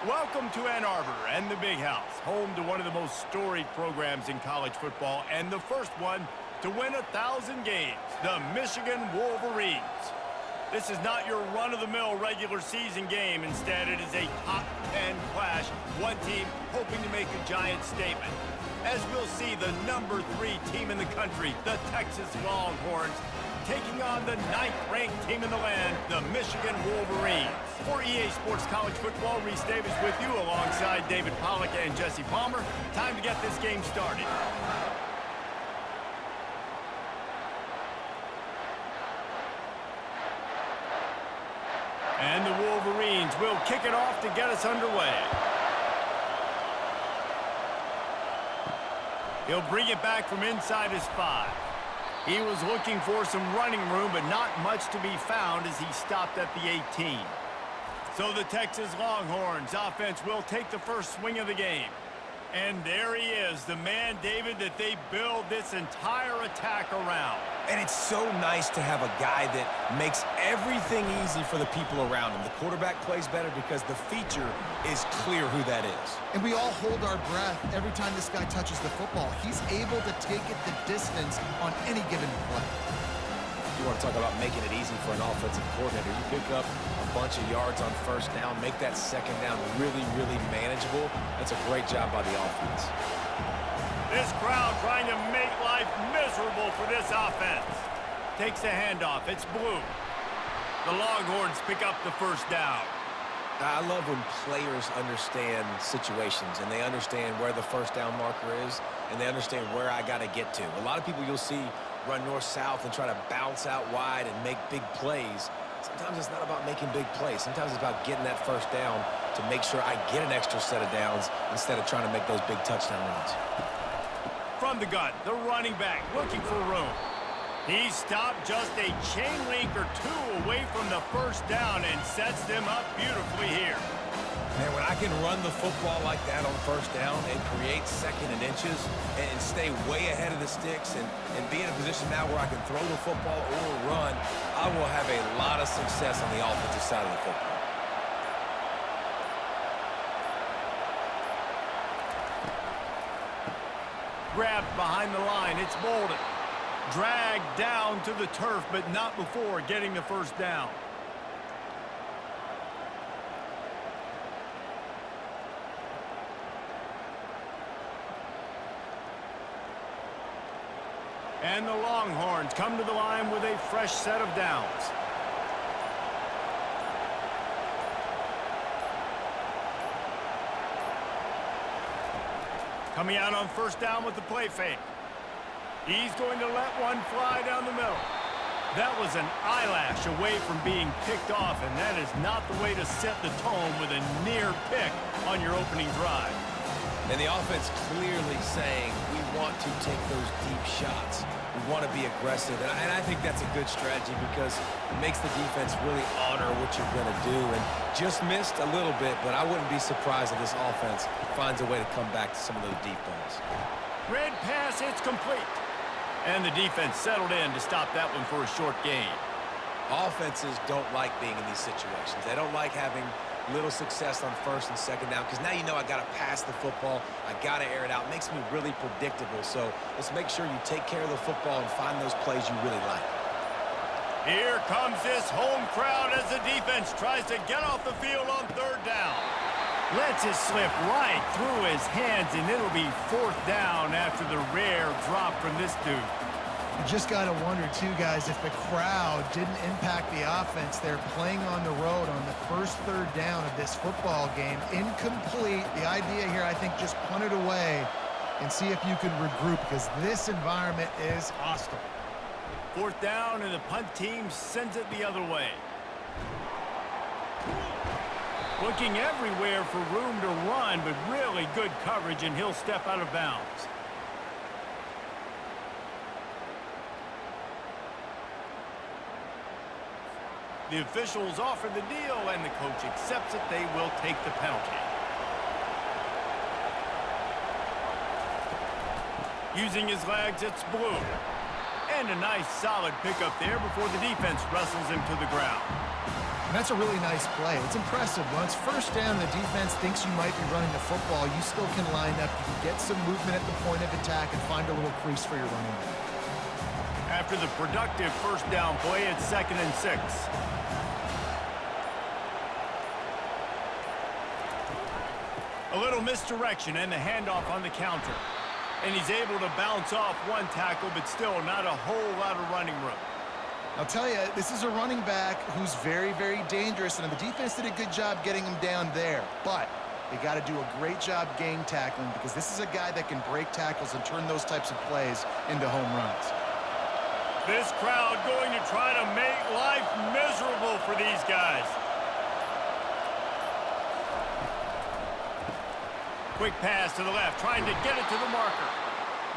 Welcome to Ann Arbor and the Big House, home to one of the most storied programs in college football and the first one to win 1,000 games, the Michigan Wolverines. This is not your run-of-the-mill regular season game. Instead, it is a top 10 clash, one team hoping to make a giant statement. As we'll see, the number 3 team in the country, the Texas Longhorns, taking on the 9th-ranked team in the land, the Michigan Wolverines. For EA Sports College Football, Reese Davis with you alongside David Pollack and Jesse Palmer. Time to get this game started. And the Wolverines will kick it off to get us underway. He'll bring it back from inside his 5. He was looking for some running room, but not much to be found as he stopped at the 18. So the Texas Longhorns offense will take the first swing of the game. And there he is, the man, David, that they build this entire attack around. And it's so nice to have a guy that makes everything easy for the people around him. The quarterback plays better because the feature is clear who that is. And we all hold our breath every time this guy touches the football. He's able to take it the distance on any given play. You want to talk about making it easy for an offensive coordinator. You pick up a bunch of yards on first down, make that second down really, really manageable. That's a great job by the offense. This crowd trying to make life miserable for this offense. Takes the handoff. It's blue. The Longhorns pick up the first down. I love when players understand situations and they understand where the first down marker is and they understand where I got to get to. A lot of people you'll see run north-south and try to bounce out wide and make big plays. Sometimes it's not about making big plays. Sometimes it's about getting that first down to make sure I get an extra set of downs instead of trying to make those big touchdown runs. From the gun, the running back looking for room. He stopped just a chain link or 2 away from the first down and sets them up beautifully here. Man, when I can run the football like that on first down and create second and inches and stay way ahead of the sticks and be in a position now where I can throw the football or run, I will have a lot of success on the offensive side of the football. Grabbed behind the line, it's Bolden. Dragged down to the turf, but not before getting the first down. And the Longhorns come to the line with a fresh set of downs. Coming out on first down with the play fake. He's going to let one fly down the middle. That was an eyelash away from being picked off, and that is not the way to set the tone with a near pick on your opening drive. And the offense clearly saying we want to take those deep shots. We want to be aggressive, and I think that's a good strategy because it makes the defense really honor what you're going to do. And just missed a little bit, but I wouldn't be surprised if this offense finds a way to come back to some of those deep balls. Red pass, it's complete. And the defense settled in to stop that one for a short gain. Offenses don't like being in these situations. They don't like having little success on first and second down because now you know I got to pass the football. I got to air it out. It makes me really predictable. So let's make sure you take care of the football and find those plays you really like. Here comes this home crowd as the defense tries to get off the field on third down. Lets it slip right through his hands, and it'll be fourth down after the rare drop from this dude. You just got to wonder, too, guys, if the crowd didn't impact the offense. They're playing on the road on the first third down of this football game. Incomplete. The idea here, I think, just punt it away and see if you can regroup because this environment is hostile. Fourth down, and the punt team sends it the other way. Looking everywhere for room to run, but really good coverage, and he'll step out of bounds. The officials offer the deal, and the coach accepts it. They will take the penalty. Using his legs, it's blue. And a nice solid pickup there before the defense wrestles him to the ground. And that's a really nice play. It's impressive. When it's first down, the defense thinks you might be running the football. You still can line up. You can get some movement at the point of attack and find a little crease for your running back. After the productive first down play, it's 2nd and 6. A little misdirection and the handoff on the counter. And he's able to bounce off one tackle, but still not a whole lot of running room. I'll tell you, this is a running back who's very, very dangerous, and the defense did a good job getting him down there. But they got to do a great job game tackling because this is a guy that can break tackles and turn those types of plays into home runs. This crowd going to try to make life miserable for these guys. Quick pass to the left, trying to get it to the marker.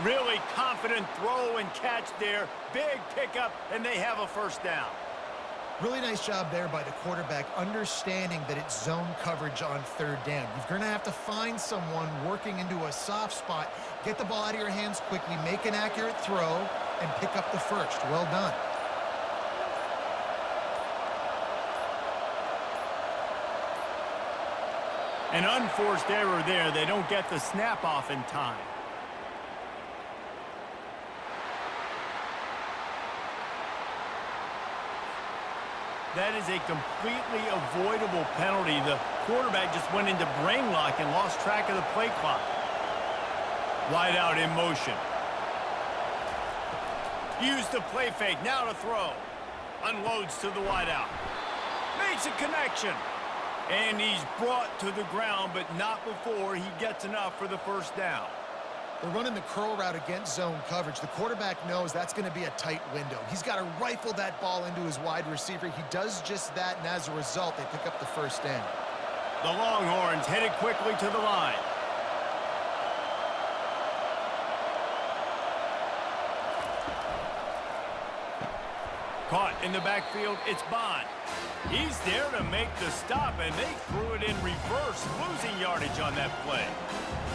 Really confident throw and catch there. Big pickup, and they have a first down. Really nice job there by the quarterback, understanding that it's zone coverage on 3rd down. You're going to have to find someone working into a soft spot, get the ball out of your hands quickly, make an accurate throw, and pick up the first. Well done. An unforced error there. They don't get the snap off in time. That is a completely avoidable penalty. The quarterback just went into brain lock and lost track of the play clock. Wide out in motion. Used the play fake. Now to throw. Unloads to the wide out. Makes a connection. And he's brought to the ground, but not before he gets enough for the first down. They're running the curl route against zone coverage. The quarterback knows that's going to be a tight window. He's got to rifle that ball into his wide receiver. He does just that, and as a result, they pick up the first down. The Longhorns headed quickly to the line. Caught in the backfield, it's Bond. He's there to make the stop, and they threw it in reverse, losing yardage on that play.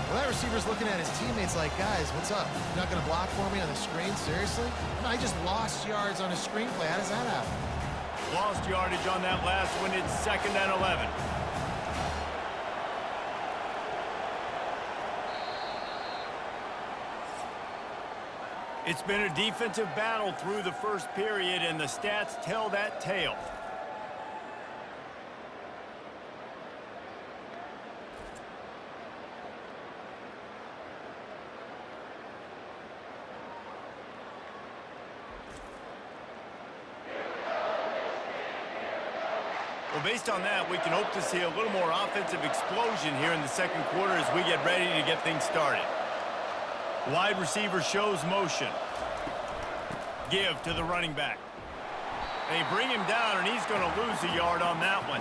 Well, that receiver's looking at his teammates like, guys, what's up? You're not going to block for me on the screen? Seriously? I just lost yards on a screen play. How does that happen? Lost yardage on that last one. It's 2nd and 11. It's been a defensive battle through the first period, and the stats tell that tale. Well, based on that, we can hope to see a little more offensive explosion here in the second quarter as we get ready to get things started. Wide receiver shows motion. Give to the running back. They bring him down, and he's going to lose a yard on that one.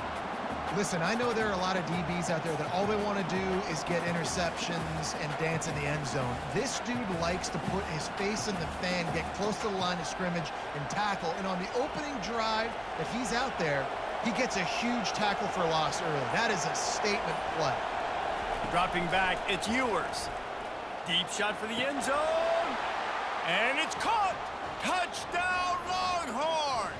Listen, I know there are a lot of DBs out there that all they want to do is get interceptions and dance in the end zone. This dude likes to put his face in the fan, get close to the line of scrimmage, and tackle. And on the opening drive that he's out there, he gets a huge tackle for loss early. That is a statement play. Dropping back, it's Ewers. Deep shot for the end zone. And it's caught. Touchdown, Longhorns!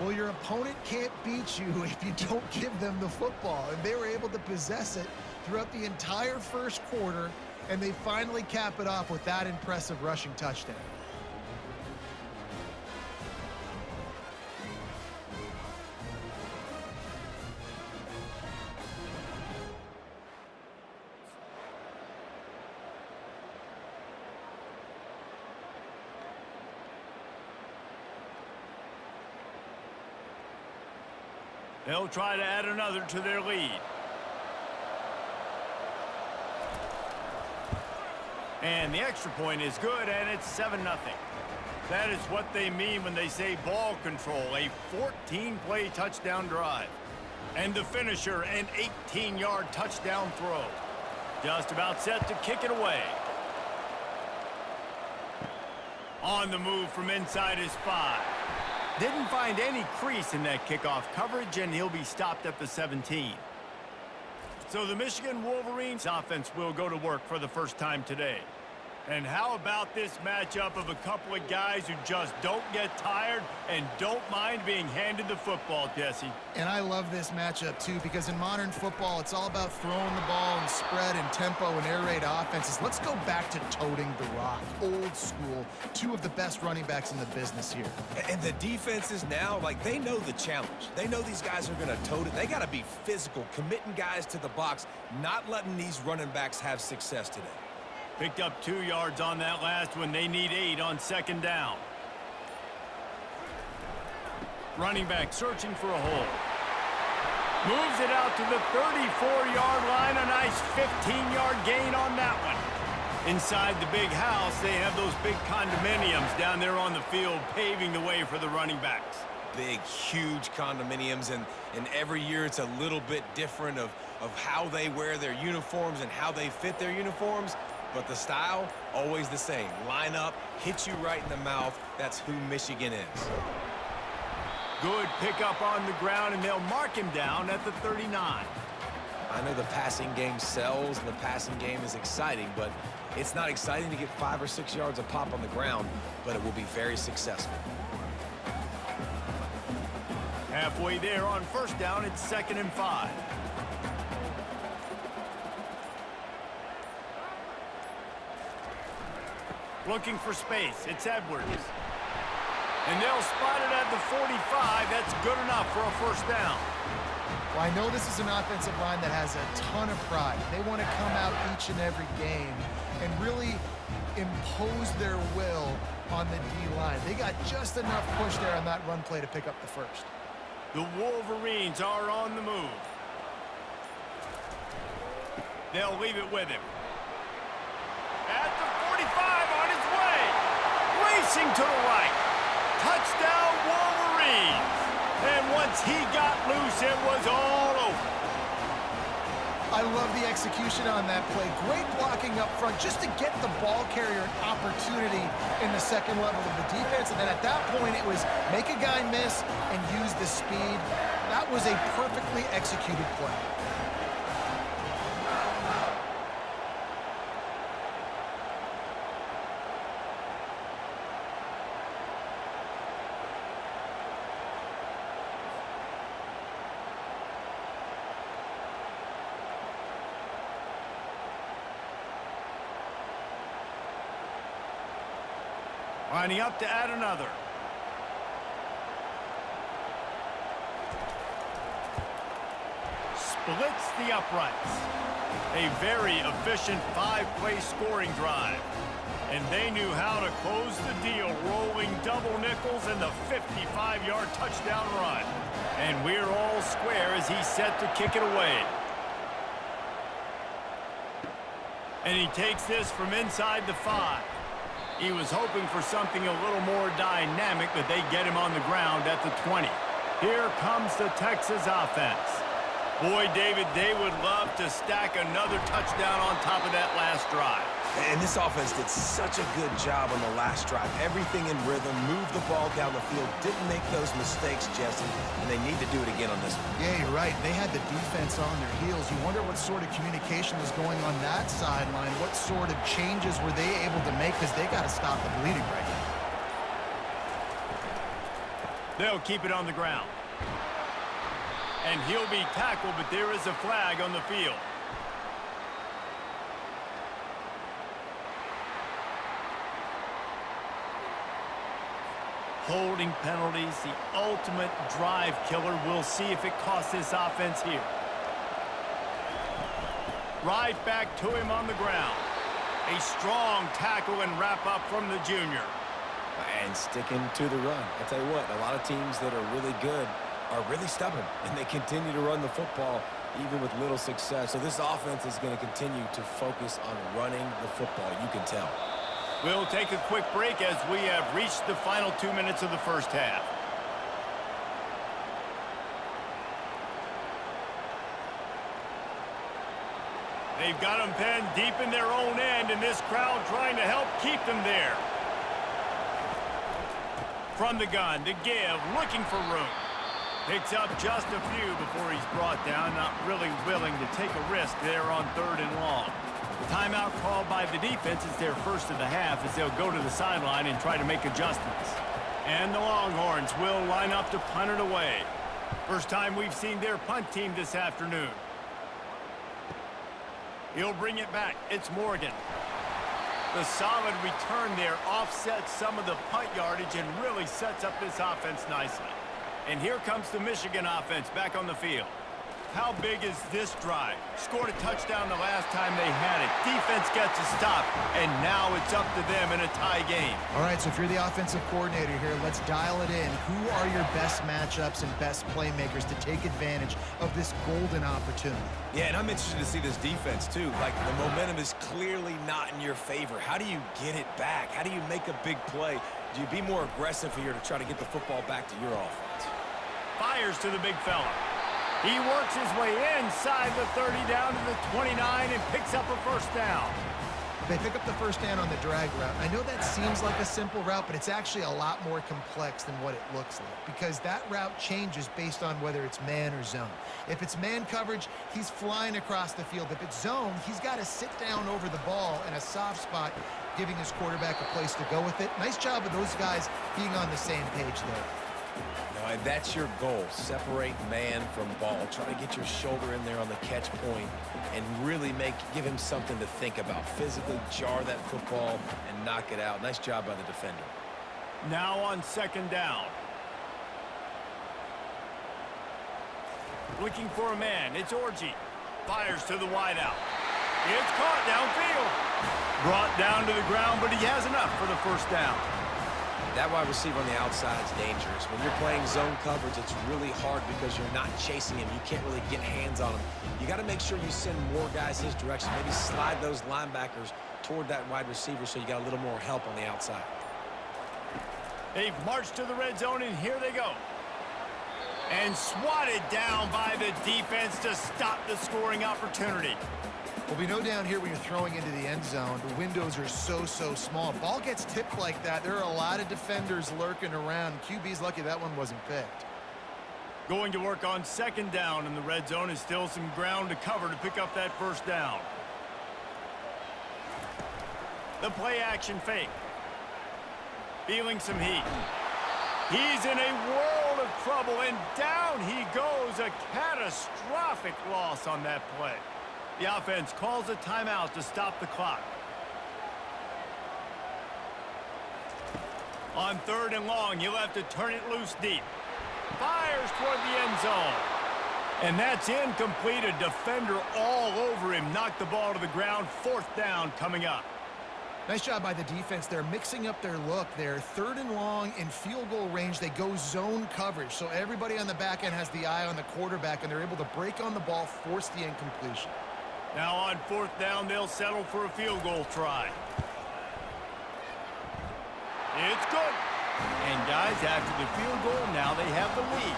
Well, your opponent can't beat you if you don't give them the football. And they were able to possess it throughout the entire first quarter, and they finally cap it off with that impressive rushing touchdown. They'll try to add another to their lead. And the extra point is good, and it's 7-0. That is what they mean when they say ball control, a 14-play touchdown drive. And the finisher, an 18-yard touchdown throw. Just about set to kick it away. On the move from inside his 5. Didn't find any crease in that kickoff coverage, and he'll be stopped at the 17. So the Michigan Wolverines offense will go to work for the first time today. And how about this matchup of a couple of guys who just don't get tired and don't mind being handed the football, Jesse? And I love this matchup, too, because in modern football, it's all about throwing the ball and spread and tempo and air raid offenses. Let's go back to toting the rock, old school, two of the best running backs in the business here. And the defenses now, like, they know the challenge. They know these guys are going to tote it. They got to be physical, committing guys to the box, not letting these running backs have success today. Picked up 2 yards on that last one. They need 8 on second down. Running back searching for a hole. Moves it out to the 34-yard line. A nice 15-yard gain on that one. Inside the big house, they have those big condominiums down there on the field paving the way for the running backs. Big, huge condominiums, and every year it's a little bit different of how they wear their uniforms and how they fit their uniforms. But the style, always the same. Line up, hit you right in the mouth. That's who Michigan is. Good pickup on the ground, and they'll mark him down at the 39. I know the passing game sells, and the passing game is exciting, but it's not exciting to get 5 or 6 yards of pop on the ground, but it will be very successful. Halfway there on first down, it's 2nd and 5. Looking for space. It's Edwards. And they'll spot it at the 45. That's good enough for a first down. Well, I know this is an offensive line that has a ton of pride. They want to come out each and every game and really impose their will on the D-line. They got just enough push there on that run play to pick up the first. The Wolverines are on the move. They'll leave it with him. At the 45, on his way. Racing to the right. Touchdown, Wolverines. And once he got loose, it was all over. I love the execution on that play. Great blocking up front just to get the ball carrier an opportunity in the second level of the defense. And then at that point, it was make a guy miss and use the speed. That was a perfectly executed play. Lining up to add another. Splits the uprights. A very efficient 5-play scoring drive. And they knew how to close the deal, rolling double nickels and the 55-yard touchdown run. And we're all square as he's set to kick it away. And he takes this from inside the 5. He was hoping for something a little more dynamic, but they get him on the ground at the 20. Here comes the Texas offense. Boy, David, they would love to stack another touchdown on top of that last drive. And this offense did such a good job on the last drive. Everything in rhythm, moved the ball down the field, didn't make those mistakes, Jesse, and they need to do it again on this one. Yeah, you're right. They had the defense on their heels. You wonder what sort of communication was going on that sideline. What sort of changes were they able to make, because they got to stop the bleeding right now. They'll keep it on the ground. And he'll be tackled, but there is a flag on the field. Holding penalties, the ultimate drive killer. We'll see if it costs this offense here. Right back to him on the ground. A strong tackle and wrap up from the junior. And sticking to the run. I tell you what, a lot of teams that are really good are really stubborn, and they continue to run the football even with little success. So this offense is going to continue to focus on running the football. You can tell. We'll take a quick break as we have reached the final 2 minutes of the first half. They've got them penned deep in their own end, and this crowd trying to help keep them there. From the gun to give, looking for room. Picks up just a few before he's brought down, not really willing to take a risk there on 3rd and long. Timeout called by the defense is their first of the half as they'll go to the sideline and try to make adjustments. And the Longhorns will line up to punt it away. First time we've seen their punt team this afternoon. He'll bring it back. It's Morgan. The solid return there offsets some of the punt yardage and really sets up this offense nicely. And here comes the Michigan offense back on the field. How big is this drive? Scored a touchdown the last time they had it. Defense gets a stop, and now it's up to them in a tie game. All right, so if you're the offensive coordinator here, let's dial it in. Who are your best matchups and best playmakers to take advantage of this golden opportunity? Yeah, and I'm interested to see this defense, too. Like, the momentum is clearly not in your favor. How do you get it back? How do you make a big play? Do you be more aggressive here to try to get the football back to your offense? Fires to the big fella. He works his way inside the 30 down to the 29 and picks up a first down. They pick up the first down on the drag route. I know that seems like a simple route, but it's actually a lot more complex than what it looks like because that route changes based on whether it's man or zone. If it's man coverage, he's flying across the field. If it's zone, he's got to sit down over the ball in a soft spot, giving his quarterback a place to go with it. Nice job of those guys being on the same page there. And that's your goal. Separate man from ball. Try to get your shoulder in there on the catch point and really give him something to think about. Physically jar that football and knock it out. Nice job by the defender. Now on second down. Looking for a man. It's Orji. Fires to the wideout. It's caught downfield. Brought down to the ground, but he has enough for the first down. That wide receiver on the outside is dangerous. When you're playing zone coverage, it's really hard because you're not chasing him. You can't really get hands on him. You got to make sure you send more guys his direction. Maybe slide those linebackers toward that wide receiver so you got a little more help on the outside. They've marched to the red zone, and here they go. And swatted down by the defense to stop the scoring opportunity. Well, we know down here when you're throwing into the end zone, the windows are so small. Ball gets tipped like that. There are a lot of defenders lurking around. QB's lucky that one wasn't picked. Going to work on second down in the red zone is still some ground to cover to pick up that first down. The play action fake. Feeling some heat. He's in a world of trouble, and down he goes. A catastrophic loss on that play. The offense calls a timeout to stop the clock. On third and long, he'll have to turn it loose deep. Fires toward the end zone. And that's incomplete. A defender all over him. Knocked the ball to the ground. Fourth down coming up. Nice job by the defense. They're mixing up their look. They're third and long in field goal range. They go zone coverage. So everybody on the back end has the eye on the quarterback, and they're able to break on the ball, force the incompletion. Now on fourth down, they'll settle for a field goal try. It's good. And guys, after the field goal, now they have the lead.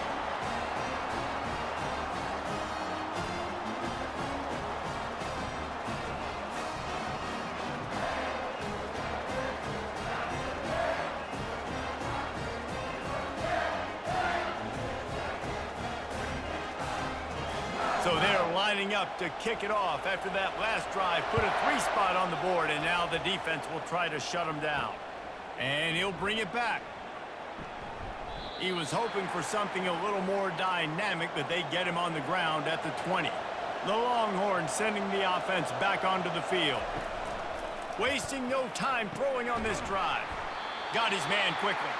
So they're lining up to kick it off after that last drive. Put a 3-spot on the board, and now the defense will try to shut them down. And he'll bring it back. He was hoping for something a little more dynamic, but they get him on the ground at the 20. The Longhorns sending the offense back onto the field. Wasting no time throwing on this drive. Got his man quickly.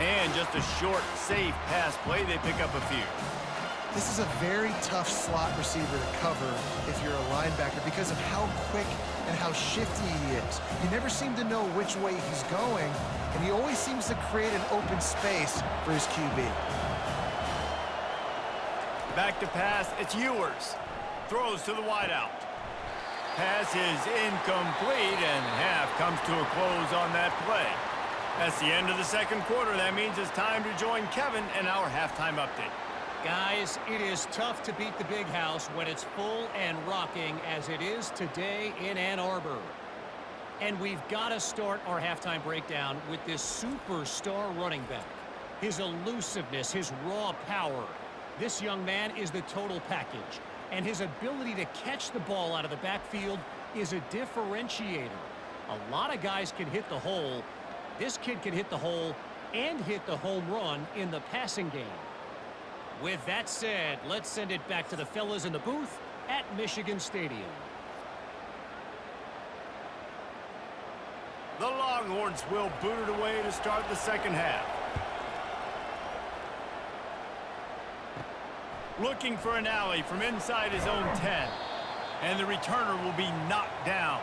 And just a short, safe pass play. They pick up a few. This is a very tough slot receiver to cover if you're a linebacker because of how quick and how shifty he is. You never seem to know which way he's going, and he always seems to create an open space for his QB. Back to pass, it's Ewers. Throws to the wideout. Pass is incomplete, and half comes to a close on that play. That's the end of the second quarter. That means it's time to join Kevin and our halftime update. Guys, it is tough to beat the big house when it's full and rocking as it is today in Ann Arbor. And we've got to start our halftime breakdown with this superstar running back. His elusiveness, his raw power. This young man is the total package. And his ability to catch the ball out of the backfield is a differentiator. A lot of guys can hit the hole. This kid can hit the hole and hit the home run in the passing game. With that said, let's send it back to the fellas in the booth at Michigan Stadium. The Longhorns will boot it away to start the second half. Looking for an alley from inside his own 10. And the returner will be knocked down.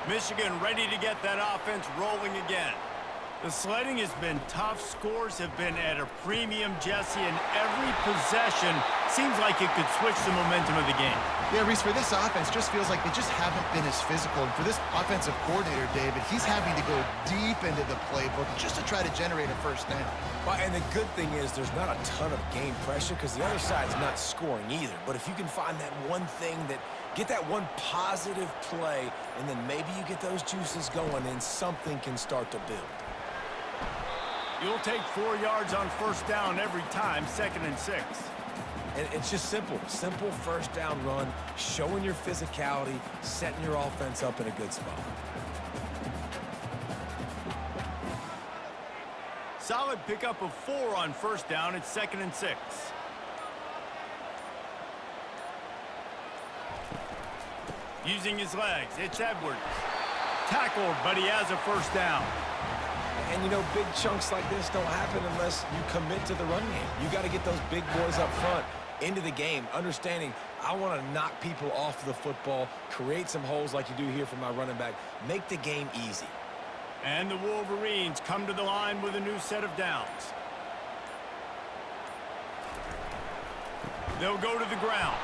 Michigan ready to get that offense rolling again. The sledding has been tough. Scores have been at a premium, Jesse, and every possession seems like it could switch the momentum of the game. Yeah, Reese, for this offense, just feels like they just haven't been as physical. And for this offensive coordinator, David, he's having to go deep into the playbook just to try to generate a first down. Well, and the good thing is there's not a ton of game pressure because the other side's not scoring either. But if you can find that one thing that get that one positive play, and then maybe you get those juices going, and something can start to build. You'll take 4 yards on first down every time, 2nd and 6. And it's just simple. Simple first down run, showing your physicality, setting your offense up in a good spot. Solid pickup of 4 on first down. It's 2nd and 6. Using his legs, it's Edwards. Tackled, but he has a first down. And, you know, big chunks like this don't happen unless you commit to the run game. You got to get those big boys up front into the game, understanding I want to knock people off the football, create some holes like you do here for my running back, make the game easy. And the Wolverines come to the line with a new set of downs. They'll go to the ground.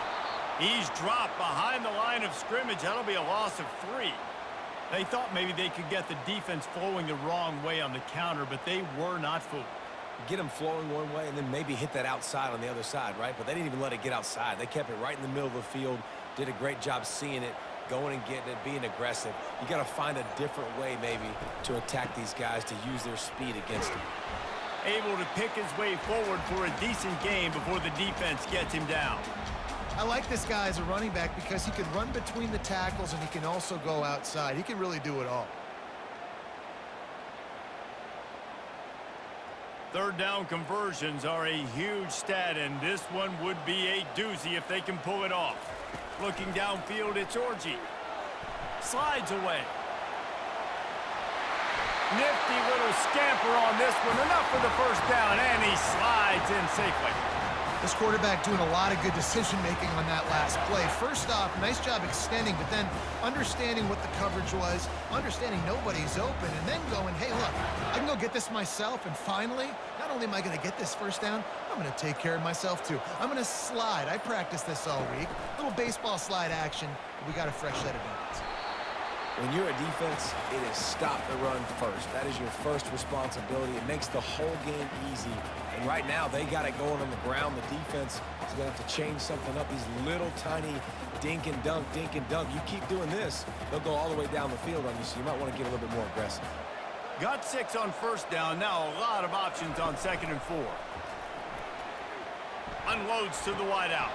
He's dropped behind the line of scrimmage. That'll be a loss of 3. They thought maybe they could get the defense flowing the wrong way on the counter, but they were not fooled. Get them flowing one way and then maybe hit that outside on the other side, right? But they didn't even let it get outside. They kept it right in the middle of the field, did a great job seeing it, going and getting it, being aggressive. You got to find a different way maybe to attack these guys to use their speed against them. Able to pick his way forward for a decent game before the defense gets him down. I like this guy as a running back because he can run between the tackles and he can also go outside. He can really do it all. Third down conversions are a huge stat, and this one would be a doozy if they can pull it off. Looking downfield, it's Orji. Slides away. Nifty little scamper on this one. Enough for the first down, and he slides in safely. This quarterback doing a lot of good decision-making on that last play. First off, nice job extending, but then understanding what the coverage was, understanding nobody's open, and then going, hey, look, I can go get this myself, and finally, not only am I going to get this first down, I'm going to take care of myself, too. I'm going to slide. I practiced this all week. Little baseball slide action. We got a fresh set of downs. When you're a defense, it is stop the run first. That is your first responsibility. It makes the whole game easy. And right now, they got it going on the ground. The defense is going to have to change something up. These little tiny dink and dunk, dink and dunk. You keep doing this, they'll go all the way down the field on you, so you might want to get a little bit more aggressive. Got 6 on first down. Now a lot of options on 2nd and 4. Unloads to the wideout.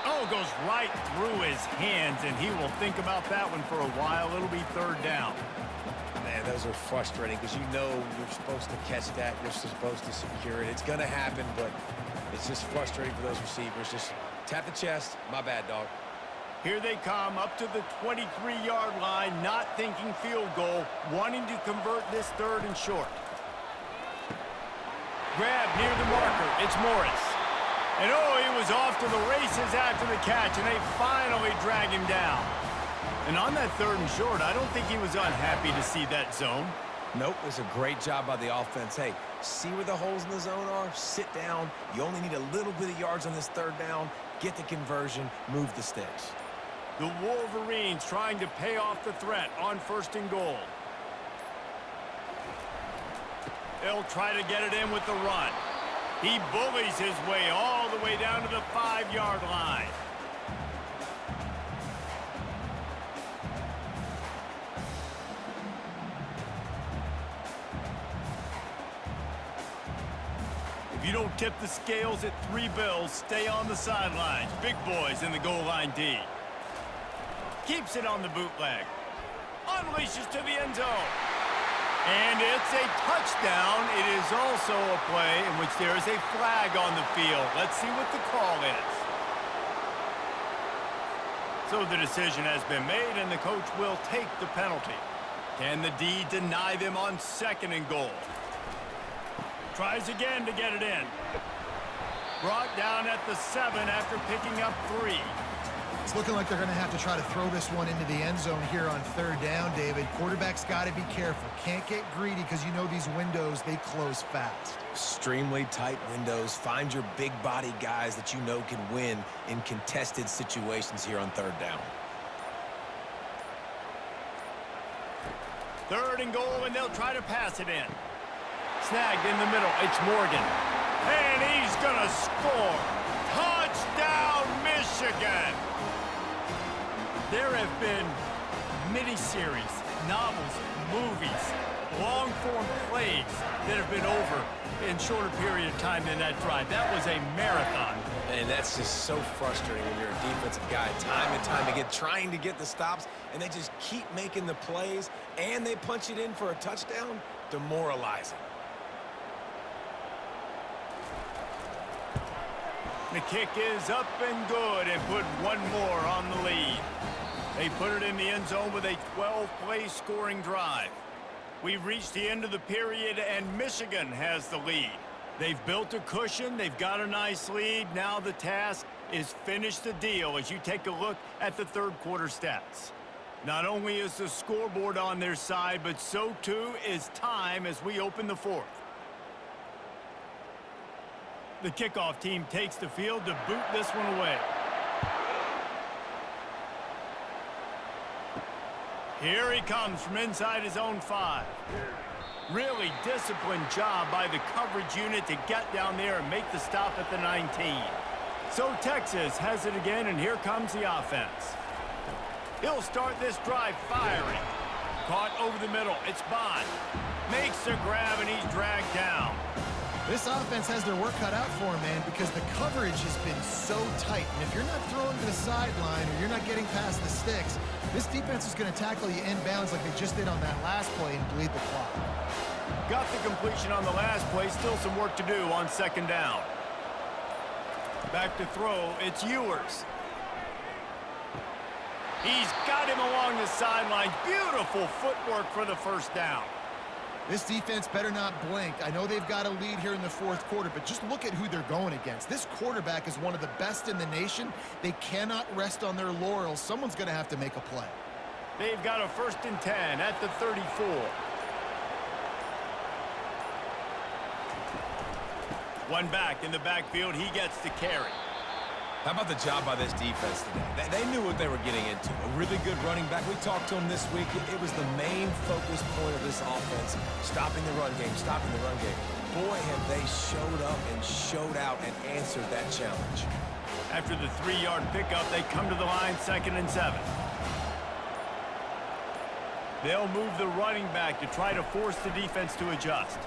Oh, goes right through his hands, and he will think about that one for a while. It'll be 3rd down. Man, those are frustrating because you know you're supposed to catch that. You're supposed to secure it. It's going to happen, but it's just frustrating for those receivers. Just tap the chest. My bad, dog. Here they come up to the 23-yard line, not thinking field goal, wanting to convert this 3rd and short. Grab near the marker. It's Morris. And oh, he was off to the races after the catch, and they finally drag him down. And on that 3rd and short, I don't think he was unhappy to see that zone. Nope, it's a great job by the offense. Hey, see where the holes in the zone are? Sit down. You only need a little bit of yards on this 3rd down. Get the conversion. Move the sticks. The Wolverines trying to pay off the threat on 1st and goal. They'll try to get it in with the run. He bullies his way all the way down to the 5-yard line. If you don't tip the scales at 3 bills, stay on the sidelines. Big boys in the goal line D. Keeps it on the bootleg. Unleashes to the end zone. And it's a touchdown. It is also a play in which there is a flag on the field. Let's see what the call is. So the decision has been made, and the coach will take the penalty. Can the D deny them on 2nd and goal? Tries again to get it in. Brought down at the 7 after picking up 3. It's looking like they're going to have to try to throw this one into the end zone here on 3rd down, David. Quarterback's got to be careful. Can't get greedy because you know these windows, they close fast. Extremely tight windows. Find your big body guys that you know can win in contested situations here on 3rd down. 3rd and goal, and they'll try to pass it in. Snagged in the middle. It's Morgan. And he's going to score. Touchdown, Michigan! There have been miniseries, novels, movies, long-form plays that have been over in shorter period of time than that drive. That was a marathon. And that's just so frustrating when you're a defensive guy. Time and time again, trying to get the stops, and they just keep making the plays, and they punch it in for a touchdown. Demoralizing. The kick is up and good, and put one more on the lead. They put it in the end zone with a 12-play scoring drive. We've reached the end of the period, and Michigan has the lead. They've built a cushion. They've got a nice lead. Now the task is finish the deal as you take a look at the 3rd quarter stats. Not only is the scoreboard on their side, but so too is time as we open the 4th. The kickoff team takes the field to boot this one away. Here he comes from inside his own 5. Really disciplined job by the coverage unit to get down there and make the stop at the 19. So Texas has it again, and here comes the offense. He'll start this drive firing. Caught over the middle. It's Bond. Makes the grab, and he's dragged down. This offense has their work cut out for them, man, because the coverage has been so tight. And if you're not throwing to the sideline or you're not getting past the sticks, this defense is going to tackle you inbounds like they just did on that last play and bleed the clock. Got the completion on the last play. Still some work to do on 2nd down. Back to throw. It's Ewers. He's got him along the sideline. Beautiful footwork for the 1st down. This defense better not blink. I know they've got a lead here in the 4th quarter, but just look at who they're going against. This quarterback is one of the best in the nation. They cannot rest on their laurels. Someone's going to have to make a play. They've got a 1st and 10 at the 34. One back in the backfield. He gets the carry. How about the job by this defense today? They knew what they were getting into. A really good running back. We talked to him this week. It was the main focus point of this offense, stopping the run game, stopping the run game. Boy, have they showed up and showed out and answered that challenge. After the 3-yard pickup, they come to the line 2nd and 7. They'll move the running back to try to force the defense to adjust.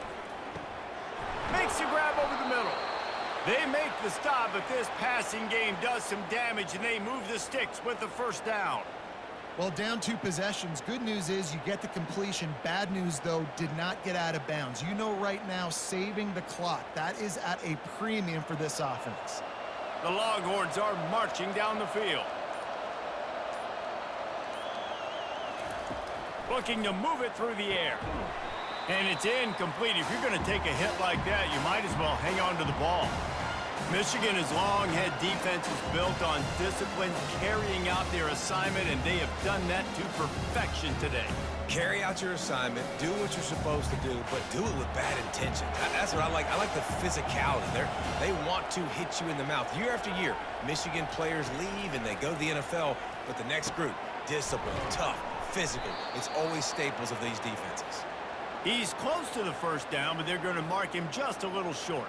Makes a grab over the middle. They make the stop, but this passing game does some damage, and they move the sticks with the 1st down. Well, down 2 possessions. Good news is you get the completion. Bad news, though, did not get out of bounds. You know right now, saving the clock. That is at a premium for this offense. The Longhorns are marching down the field. Looking to move it through the air. And it's incomplete. If you're going to take a hit like that, you might as well hang on to the ball. Michigan is long had defenses built on discipline, carrying out their assignment, and they have done that to perfection today. Carry out your assignment, do what you're supposed to do, but do it with bad intention. That's what I like. I like the physicality. They want to hit you in the mouth. Year after year, Michigan players leave and they go to the NFL, but the next group, discipline, tough, physical. It's always staples of these defenses. He's close to the 1st down, but they're going to mark him just a little short.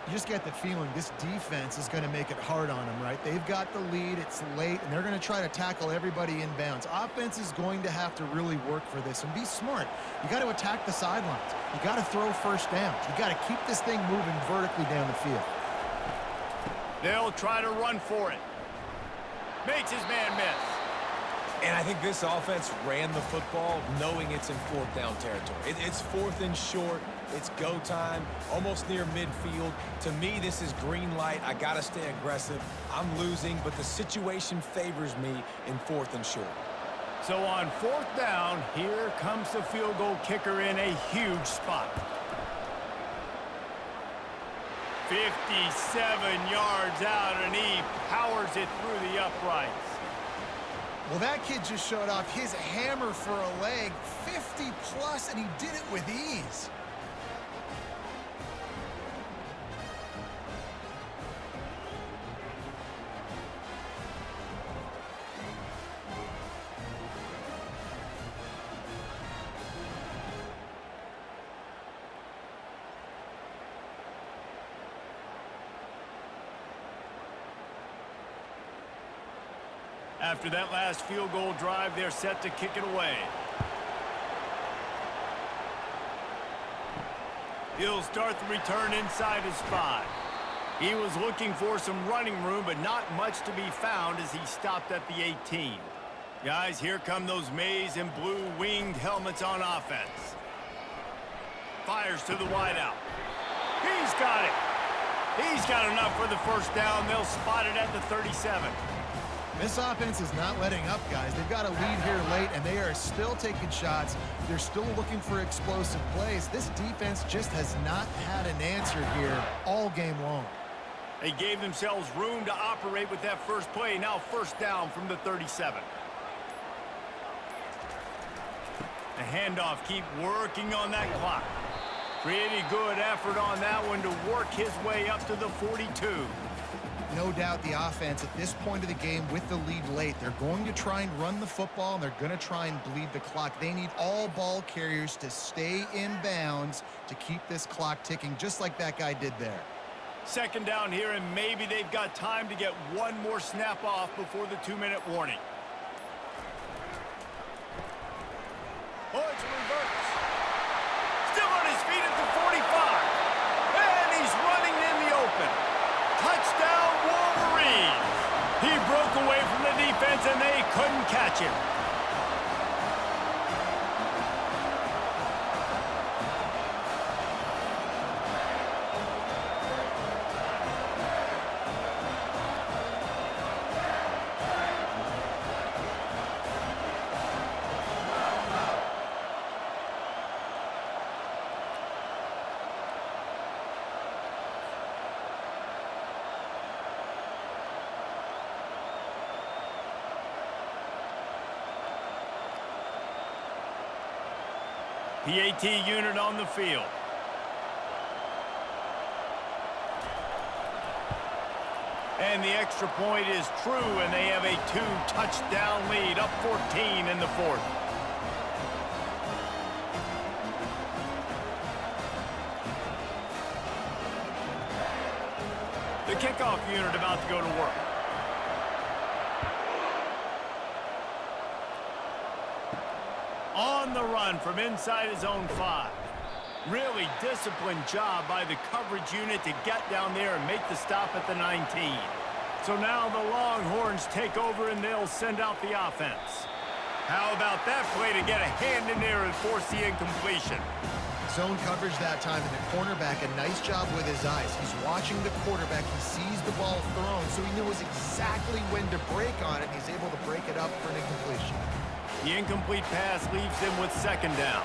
You just get the feeling this defense is going to make it hard on them, right? They've got the lead, it's late, and they're going to try to tackle everybody inbounds. Offense is going to have to really work for this and be smart. You got to attack the sidelines. You got to throw 1st downs. You got to keep this thing moving vertically down the field. They'll try to run for it. Makes his man miss. And I think this offense ran the football knowing it's in fourth down territory. It's fourth and short. It's go time, almost near midfield. To me, this is green light. I got to stay aggressive. I'm losing, but the situation favors me in fourth and short. So on fourth down, here comes the field goal kicker in a huge spot. 57 yards out, and he powers it through the uprights. Well, that kid just showed off his hammer for a leg, 50-plus, and he did it with ease. After that last field goal drive, they're set to kick it away. He'll start the return inside his 5. He was looking for some running room, but not much to be found as he stopped at the 18. Guys, here come those maize and blue winged helmets on offense. Fires to the wideout. He's got it. He's got enough for the first down. They'll spot it at the 37. This offense is not letting up, guys. They've got a lead here late, and they are still taking shots. They're still looking for explosive plays. This defense just has not had an answer here all game long. They gave themselves room to operate with that first play. Now first down from the 37. The handoff, keep working on that clock. Pretty good effort on that one to work his way up to the 42. No doubt the offense at this point of the game with the lead late, they're going to try and run the football, and they're going to try and bleed the clock. They need all ball carriers to stay in bounds to keep this clock ticking, just like that guy did there. Second down here, and maybe they've got time to get one more snap off before the 2-minute warning. Oh, it's a reverse. Still on his feet at the 45. And he's running in the open. Touchdown, Wolverines! He broke away from the defense, and they couldn't catch him. PAT unit on the field. And the extra point is true, and they have a 2-touchdown lead, up 14 in the fourth. The kickoff unit about to go to work. On the run from inside his own 5. Really disciplined job by the coverage unit to get down there and make the stop at the 19. So now the Longhorns take over, and they'll send out the offense. How about that play to get a hand in there and force the incompletion? Zone coverage that time, and the cornerback, a nice job with his eyes. He's watching the quarterback. He sees the ball thrown, so he knows exactly when to break on it. He's able to break it up for an incompletion. The incomplete pass leaves him with second down.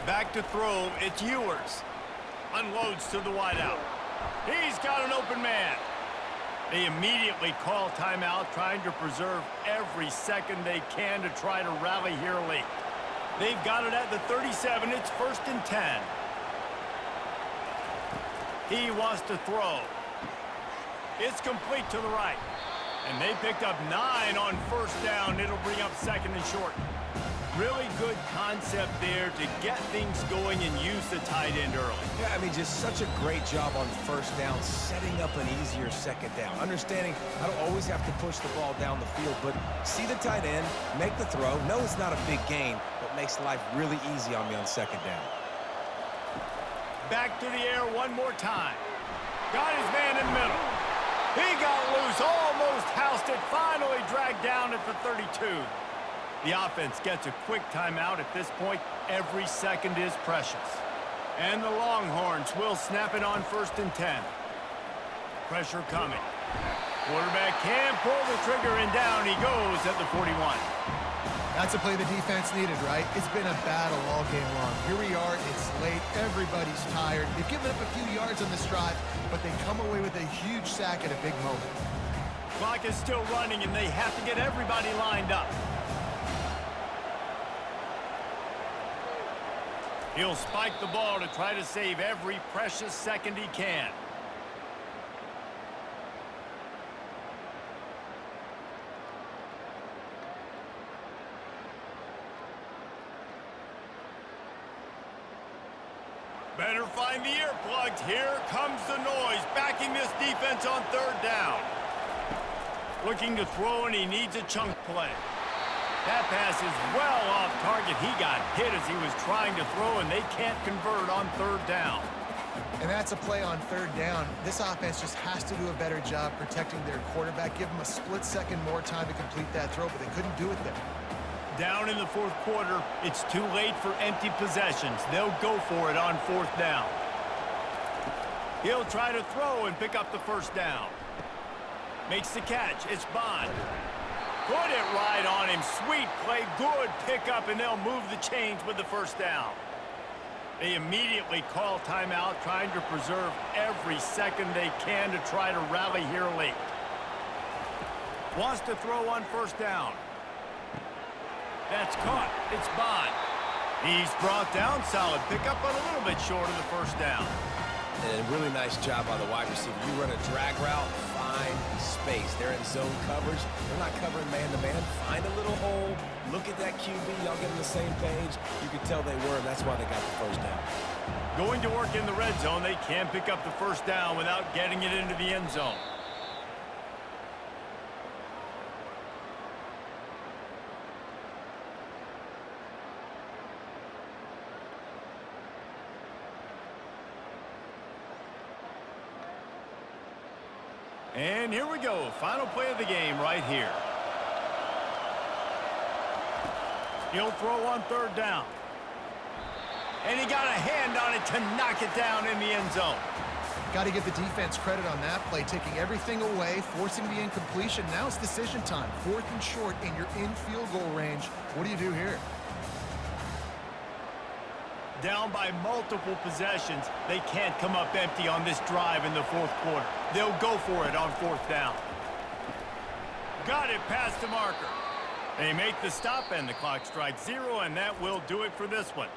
Back to throw, it's Ewers. Unloads to the wideout. He's got an open man. They immediately call timeout, trying to preserve every second they can to try to rally here late. They've got it at the 37. It's 1st and 10. He wants to throw. It's complete to the right. And they picked up 9 on first down. It'll bring up second and short. Really good concept there to get things going and use the tight end early. Yeah, I mean, just such a great job on first down, setting up an easier second down. Understanding I don't always have to push the ball down the field, but see the tight end, make the throw. No, it's not a big gain, but makes life really easy on me on second down. Back to the air one more time. Got his man in the middle. He got loose, almost housed it, finally dragged down at the 32. The offense gets a quick timeout at this point. Every second is precious. And the Longhorns will snap it on 1st and 10. Pressure coming. Quarterback can pull the trigger, and down he goes at the 41. That's a play the defense needed, right? It's been a battle all game long. Here we are, it's late, everybody's tired. They've given up a few yards on this drive, but they come away with a huge sack at a big moment. Clock is still running, and they have to get everybody lined up. He'll spike the ball to try to save every precious second he can. Better find the earplugs. Here comes the noise, backing this defense on 3rd down. Looking to throw, and he needs a chunk play. That pass is well off target. He got hit as he was trying to throw, and they can't convert on 3rd down. And that's a play on 3rd down. This offense just has to do a better job protecting their quarterback. Give him a split second more time to complete that throw, but they couldn't do it there. Down in the 4th quarter, it's too late for empty possessions. They'll go for it on 4th down. He'll try to throw and pick up the 1st down. Makes the catch. It's Bond. Put it right on him. Sweet play. Good pickup, and they'll move the chains with the 1st down. They immediately call timeout, trying to preserve every second they can to try to rally here late. Wants to throw on 1st down. That's caught. It's Bond. He's brought down. Solid pickup, but a little bit short of the 1st down. And a really nice job by the wide receiver. You run a drag route, find space. They're in zone coverage. They're not covering man-to-man. Find a little hole. Look at that QB. Y'all get on the same page. You can tell they were, and that's why they got the 1st down. Going to work in the red zone. They can pick up the 1st down without getting it into the end zone. And here we go. Final play of the game right here. He'll throw on 3rd down. And he got a hand on it to knock it down in the end zone. Got to give the defense credit on that play, taking everything away, forcing the incompletion. Now it's decision time. 4th and short, and you're in field goal range. What do you do here? Down by multiple possessions. They can't come up empty on this drive in the 4th quarter. They'll go for it on 4th down. Got it past the marker. They make the stop, and the clock strikes 0, and that will do it for this one.